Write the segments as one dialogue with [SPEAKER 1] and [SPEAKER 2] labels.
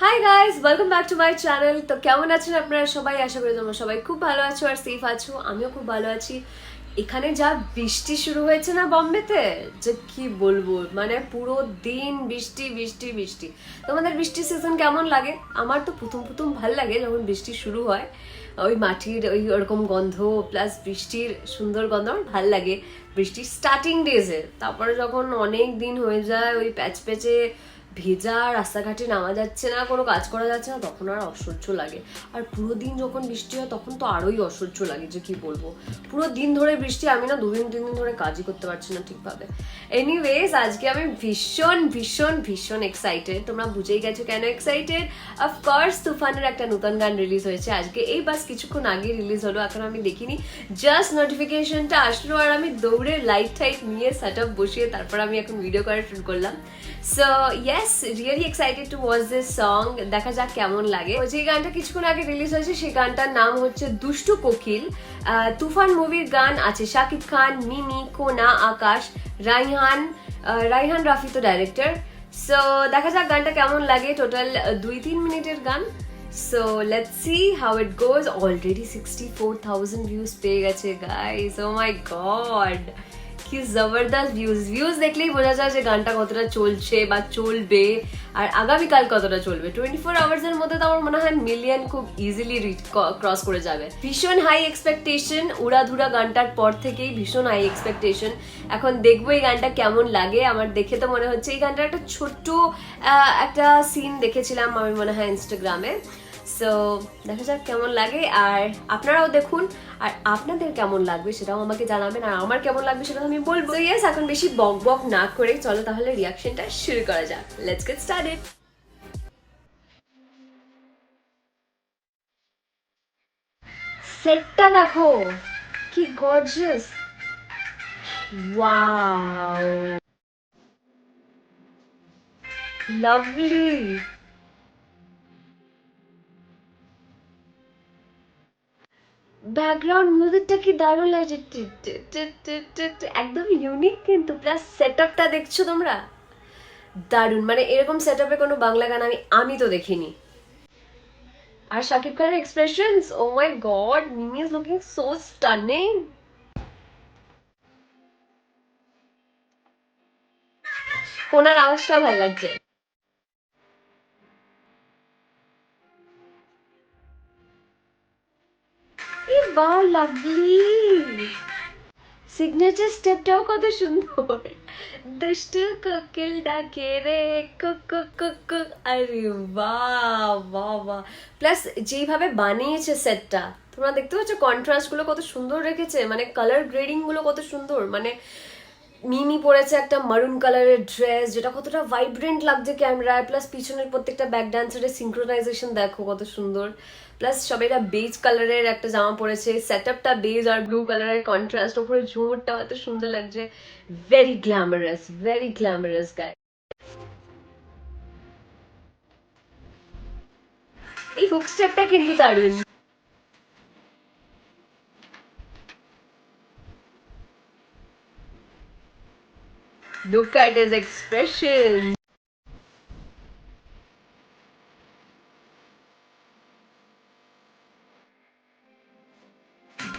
[SPEAKER 1] Hi guys, welcome back to my channel. তো কেমন আছেন আপনারা সবাই? আশা করি তোমরা সবাই খুব ভালো আছো আর সেফ আছো। আমিও খুব ভালো আছি। এখানে যা বৃষ্টি শুরু হয়েছে না বম্বেতে, যে কি বলবো, মানে পুরো দিন বৃষ্টি বৃষ্টি বৃষ্টি। তোমাদের বৃষ্টির সিজন কেমন লাগে? আমার তো প্রথম প্রথম ভাল লাগে যখন বৃষ্টি শুরু হয়, ওই মাটির ওই ওরকম গন্ধ প্লাস বৃষ্টির সুন্দর গন্ধ আমার ভাল লাগে বৃষ্টির স্টার্টিং ডেজে। তারপরে যখন অনেক দিন হয়ে যায়, ওই প্যাচ প্যাচে ভেজা রাস্তাঘাটে নামা যাচ্ছে না, কোনো কাজ করা যাচ্ছে না, তখন আর অসহ্য লাগে। আর পুরো দিন যখন বৃষ্টি হয় তখন তো আরোই অসহ্য লাগে, যে কি বলবো। পুরো দিন ধরে বৃষ্টি, আমি না 2 দিন 3 দিন ধরে কাজই করতে পারছি না ঠিকভাবে। এনিওয়েজ, আজকে আমি ভীষণ ভীষণ ভীষণ এক্সাইটেড। তোমরা বুঝেই গেছো কেন এক্সাইটেড। অফকোর্স তুফানের একটা নতুন গান রিলিজ হয়েছে আজকে, এই বাস কিছুক্ষণ আগে রিলিজ হলো, এখন আমি দেখিনি। জাস্ট নোটিফিকেশনটা আসলো আর আমি দৌড়ে লাইট টাইট নিয়ে সেট আপ বসিয়ে তারপর আমি এখন ভিডিও করা শুরু করলাম। So yes, really excited to watch this song. দেখা যাক কেমন লাগে। যে গানটা কিছুক্ষণ আগে রিলিজ হয়েছে সেই গানটার নাম হচ্ছে দুষ্টু কোকিল। তুফান মুভির গান আছে, শাকিব খান, মিমি, কোনা, আকাশ, রাইহান। রাইহান রাফি তো ডাইরেক্টর। সো দেখা যাক গানটা কেমন লাগে। টোটাল 2-3 মিনিটের গান। So let's see how it goes. Already 64,000 views পেয়ে গেছে গাইস। ও মাই গড, কি জবরদস্ত ভিউজ দেখলেই বোঝা যায় যে গানটা কতটা চলছে বা চলবে, আর আগামীকাল কতটা চলবে। 24 আওয়ার্স এর মধ্যে তো আমার মনে হয় মিলিয়ন খুব ইজিলি ক্রস করে যাবে। ভীষণ হাই এক্সপেকটেশন, উড়াধুরা গানটার পর থেকেই ভীষণ হাই এক্সপেকটেশন। এখন দেখবো এই গানটা কেমন লাগে। আমার দেখে তো মনে হচ্ছে এই গানটার একটা ছোট্ট একটা সিন দেখেছিলাম আমি মনে হয় ইনস্টাগ্রামে। সো দেখা যাক কেমন লাগে, আর আপনারাও দেখুন। আর আপনাদের কেমন লাগবে সেটাও আমাকে জানাবেন, আর আমার কেমন লাগবে সেটাও আমি বলবো। ইয়েস, এখন বেশি বক বক না করে চলো তাহলে রিয়াকশনটা শুরু করা যাক। Let's get started. সেটটা দেখো, কি গর্জিয়াস। Wow, lovely. ব্যাকগ্রাউন্ড মিউজিকটা কি দারুণ লাগছে। একদম ইউনিক কিন্তু, প্লাস সেটআপটা দেখছো তোমরা, দারুণ। মানে এরকম সেটআপে কোনো বাংলা গান আমি আমি তো দেখিনি। আর শাকিব খানের expressions, oh my God, Mimi is looking so stunning. ওনার আওয়াজটা ভালো লাগছে। এ বাহ, লাভলি। সিগনেচার স্টেপটাও কত সুন্দর। দুষ্টু কোকিল ডাকে রে, কুক কুক কুক কুক। আরে বাহ বাহ বাহ। প্লাস যেইভাবে বানিয়েছে সেটটা, তোমরা দেখতে পাচ্ছ কন্ট্রাস্ট গুলো কত সুন্দর রেখেছে, মানে কালার গ্রেডিং গুলো কত সুন্দর। মানে মিমি পরেছে একটা মারুন কালারের ড্রেস, যেটা কতটা ভাইব্রেন্ট লাগছে ক্যামেরায়। প্লাস পিছনের প্রত্যেকটা ব্যাক ডান্সারের সিঙ্ক্রোনাইজেশন দেখো কত সুন্দর। প্লাস সবাইরা বেজ কালারের একটা জামা পরেছে, সেটআপটা বেজ আর ব্লু কালারের কন্ট্রাস্ট, ওপরে ঝুমুরটা এত সুন্দর লাগছে। ভেরি গ্ল্যামারাস গাই। এই হুক স্টেপটা কিন্তু দারুণ। Look at his expression.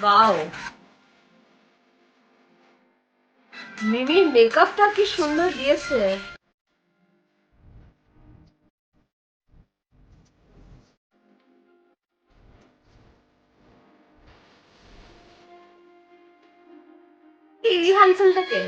[SPEAKER 1] Wow. মিমির মেকআপটা কি সুন্দর দিয়েছে। এই রিহার্সালটাকে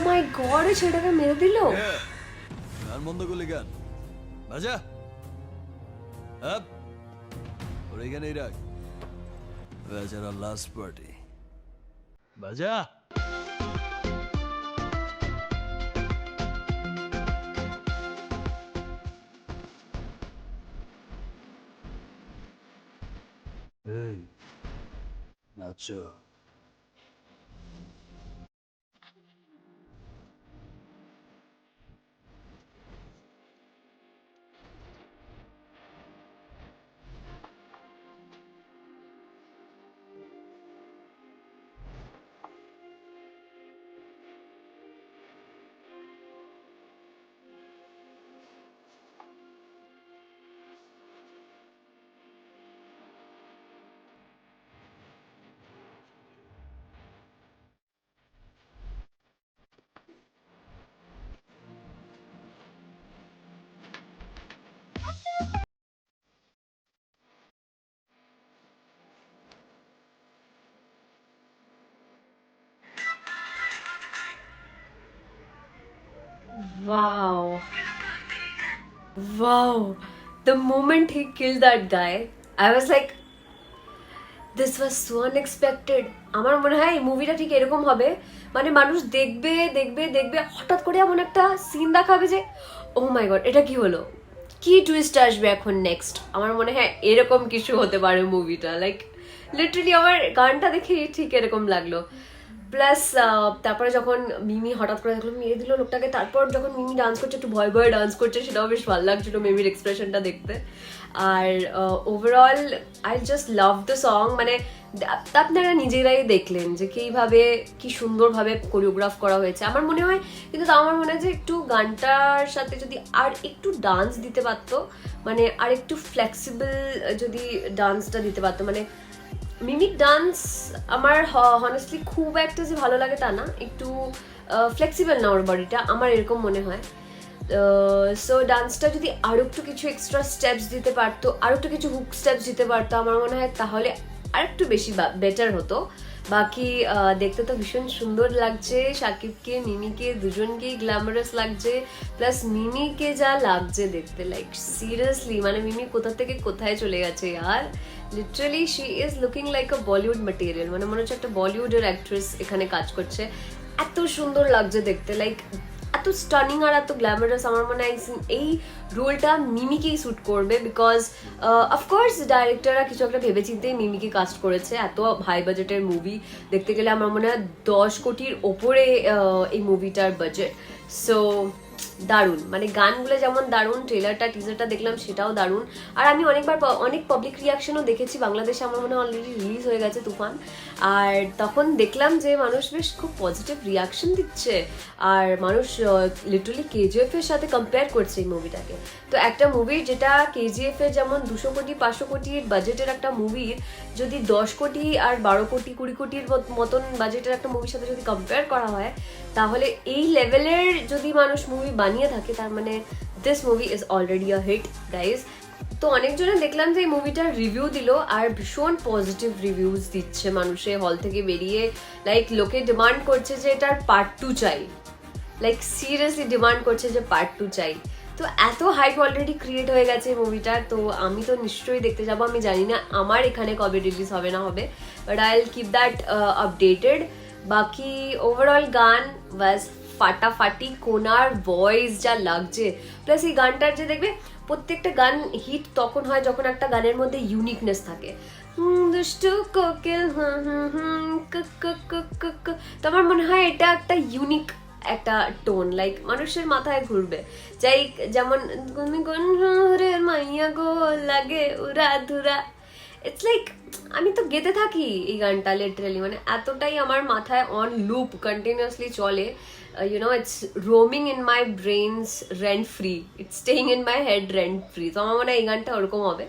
[SPEAKER 1] মাই গড, ছেলেটাকে মেরে দিল।
[SPEAKER 2] গান বন্ধ করলি গান বাজা আপ ওর এখানেই রাখ, বেচারা লাস্ট পার্টি বাজা। এই নাচো।
[SPEAKER 1] Wow. Wow. The moment he killed that guy, I was like, this was so unexpected. আমার মনে হয় এই মুভিটা ঠিক এরকম হবে, মানে মানুষ দেখবে দেখবে দেখবে হঠাৎ করে এমন একটা সিন দেখাবে যে ও মাই গড এটা কি হলো, কি টুইস্ট আসবে এখন নেক্সট। আমার মনে হয় এরকম কিছু হতে পারে মুভিটা। লাইক লিটারালি আমার গানটা দেখে ঠিক এরকম লাগলো। প্লাস তারপরে যখন মিমি হঠাৎ করে দেখলো মেরে দিল লোকটাকে, তারপর যখন মিমি ডান্স করছে একটু ভয় ভয় ডান্স করছে, সেটাও বেশ ভালো লাগছিল মিমির এক্সপ্রেশনটা দেখতে। আর overall I just love the song. মানে আপনারা নিজেরাই দেখলেন যে কিভাবে কি সুন্দরভাবে কোরিওগ্রাফ করা হয়েছে আমার মনে হয়। কিন্তু তাও আমার মনে হয় যে একটু গানটার সাথে যদি আর একটু ডান্স দিতে পারতো, মানে আর একটু ফ্লেক্সিবল যদি ডান্সটা দিতে পারতো। মানে মিমিক ডান্স আমার হনেস্টলি খুব একটা যে ভালো লাগে তা না, একটু ফ্লেক্সিবল না ওর বডিটা, আমার এরকম মনে হয়। সো ডান্সটা যদি আরও একটু কিছু এক্সট্রা স্টেপস দিতে পারতো, আরও একটু কিছু হুক স্টেপস দিতে পারতো আমার মনে হয়, তাহলে আরেকটু বেশি বেটার হতো। বাকি দেখতে তো ভীষণ সুন্দর লাগছে, শাকিবকে মিমিকে দুজনকেই গ্ল্যামারাস লাগছে। প্লাস মিমিকে যা লাগছে দেখতে, লাইক সিরিয়াসলি মানে মিমি কোথা থেকে কোথায় চলে গেছে আর literally she is looking like a Bollywood material. মানে মনে হচ্ছে একটা বলিউডের অ্যাক্ট্রেস এখানে কাজ করছে, এত সুন্দর লাগছে দেখতে, লাইক এত স্টানিং আর এত গ্ল্যামারাস। আমার মনে হয় এই রোলটা মিমিকেই স্যুট করবে, বিকজ অফকোর্স ডাইরেক্টররা কিছু একটা ভেবেচিন্তেই মিমিকে কাস্ট করেছে। এত হাই বাজেটের মুভি দেখতে গেলে আমার মনে হয় 10 কোটির ওপরে এই মুভিটার বাজেট। সো দারুণ, মানে গানগুলো যেমন দারুণ, ট্রেলারটা টিজারটা দেখলাম সেটাও দারুণ। আর আমি অনেকবার অনেক পাবলিক রিয়াকশনও দেখেছি বাংলাদেশে, আমার মনে হয় অলরেডি রিলিজ হয়ে গেছে তুফান। আর তখন দেখলাম যে মানুষ বেশ খুব পজিটিভ রিয়াকশন দিচ্ছে, আর মানুষ লিটারালি কেজিএফ এর সাথে কম্পেয়ার করছে এই মুভিটাকে। তো একটা মুভির যেটা কেজিএফ এর যেমন 200 কোটি 500 কোটির বাজেটের একটা মুভির যদি 10 কোটি আর 12 কোটি 20 কোটির মতন বাজেটের একটা মুভির সাথে যদি কম্পেয়ার করা হয়, তাহলে এই লেভেলের যদি মানুষ মুভি বানিয়ে থাকে, তার মানে this movie is already a hit guys. তো অনেকজনে দেখলাম যে এই মুভিটার রিভিউ দিল, আর ভীষণ পজিটিভ রিভিউজ দিচ্ছে মানুষে হল থেকে বেরিয়ে। লাইক লোকে ডিমান্ড করছে যে এটার পার্ট 2 চাই, লাইক সিরিয়াসলি ডিমান্ড করছে যে পার্ট 2 চাই। তো এত হাইপ অলরেডি ক্রিয়েট হয়ে গেছে এই মুভিটার, তো আমি তো নিশ্চয়ই দেখতে যাবো। আমি জানি না আমার এখানে কবে রিলিজ হবে না হবে, but I will keep that updated. বাকি ওভারঅল গান ওয়াজ ফাটাফাটি, কোনার ভয়েস যা লাগছে, প্লাস এই গানটার যে দেখবে প্রত্যেকটা গান হিট তখন হয় যখন একটা গানের মধ্যে ইউনিকনেস থাকে। দুষ্টু কোকিল তো আমার মনে হয় এটা একটা ইউনিক একটা টোন, লাইক মানুষের মাথায় ঘুরবে। যাই যেমন মাইয়া গো লাগে উড়া ধুরা, ইটস লাইক আমি তো গেতে থাকি এই গানটা লিটারালি, মানে এতটাই আমার মাথায় অন লুপ কন্টিনিউয়াসলি চলে। You know, it's roaming in my brains rent free, it's staying in my head rent free. তো আমার মনে হয় এই গানটা ওরকম হবে।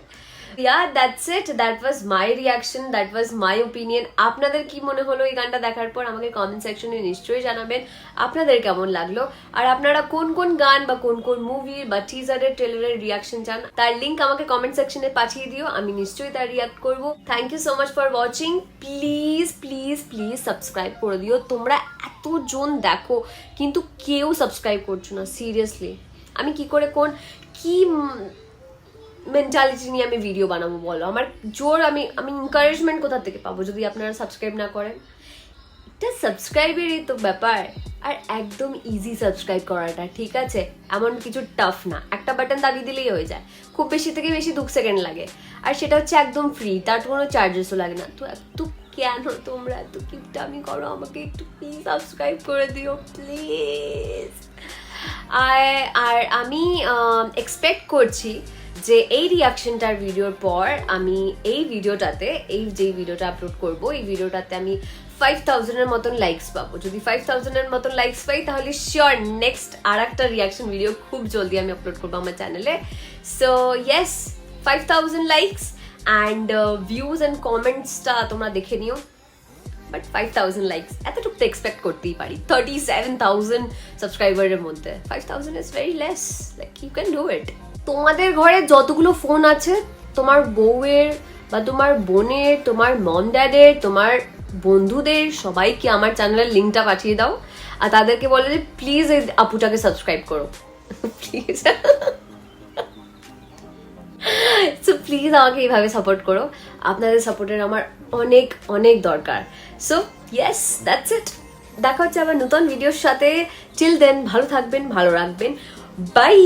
[SPEAKER 1] Yeah, that's it. That was my reaction, that was my opinion. আপনাদের কি মনে হলো এই গানটা দেখার পর আমাকে কমেন্ট সেকশনে নিশ্চয়ই জানাবেন আপনাদের কেমন লাগলো। আর আপনারা কোন কোন গান বা কোন কোন মুভি বা টিজারের ট্রেলারের রিয়াকশন চান, তার লিঙ্ক আমাকে কমেন্ট সেকশনে পাঠিয়ে দিও, আমি নিশ্চয়ই তার রিয়াক্ট করব। Thank you so much for watching. Please please please subscribe করে দিও। তোমরা এত এতজন দেখো কিন্তু কেউ সাবস্ক্রাইব করছো না, সিরিয়াসলি। আমি কি করে কি মেন্টালিটি নিয়ে আমি ভিডিও বানাবো বলো? আমার আমি এনকারেজমেন্ট কোথা থেকে পাবো যদি আপনারা সাবস্ক্রাইব না করেন? এটা সাবস্ক্রাইবেরই তো ব্যাপার। আর একদম ইজি সাবস্ক্রাইব করাটা, ঠিক আছে? এমন কিছু টাফ না, একটা বাটন দাবিয়ে দিলেই হয়ে যায়, খুব বেশি থেকে বেশি 2 সেকেন্ড লাগে। আর সেটা হচ্ছে একদম ফ্রি, তার কোনো চার্জেসও লাগে না। তো এত কেন তোমরা এত কিপটামি করো? আমাকে একটু প্লিজ সাবস্ক্রাইব করে দিও প্লিজ। আর আমি এক্সপেক্ট করছি যে এই রিয়াকশনটার ভিডিওর পর আমি এই ভিডিওটাতে, যে ভিডিওটা আপলোড করব, এই ভিডিওটাতে আমি 5000-এর মতন লাইকস পাবো। যদি 5000-এর মতন লাইকস পাই তাহলে শিওর নেক্সট আর একটা রিয়াকশন ভিডিও খুব জলদি আমি আপলোড করবো আমার চ্যানেলে। So yes, 5000 likes and views and কমেন্টসটা তোমরা দেখে নিও। বাট 5000 লাইকস এতটুকু তো এক্সপেক্ট করতেই পারি। 37,000 সাবস্ক্রাইবারের মধ্যে 5000 is very less, like you can do it. তোমাদের ঘরে যতগুলো ফোন আছে, তোমার বউয়ের বা তোমার বোনের, তোমার মম ড্যাডের, তোমার বন্ধুদের সবাইকে আমার চ্যানেলের লিঙ্কটা পাঠিয়ে দাও আর তাদেরকে বলে যে প্লিজ এই আপুটাকে সাবস্ক্রাইব করো প্লিজ। সো প্লিজ আমাকে এইভাবে সাপোর্ট করো, আপনাদের সাপোর্টের আমার অনেক অনেক দরকার। So yes, that's it. দেখা হচ্ছে আবার নতুন ভিডিওর সাথে। টিল দেন ভালো থাকবেন, ভালো রাখবেন, বাই।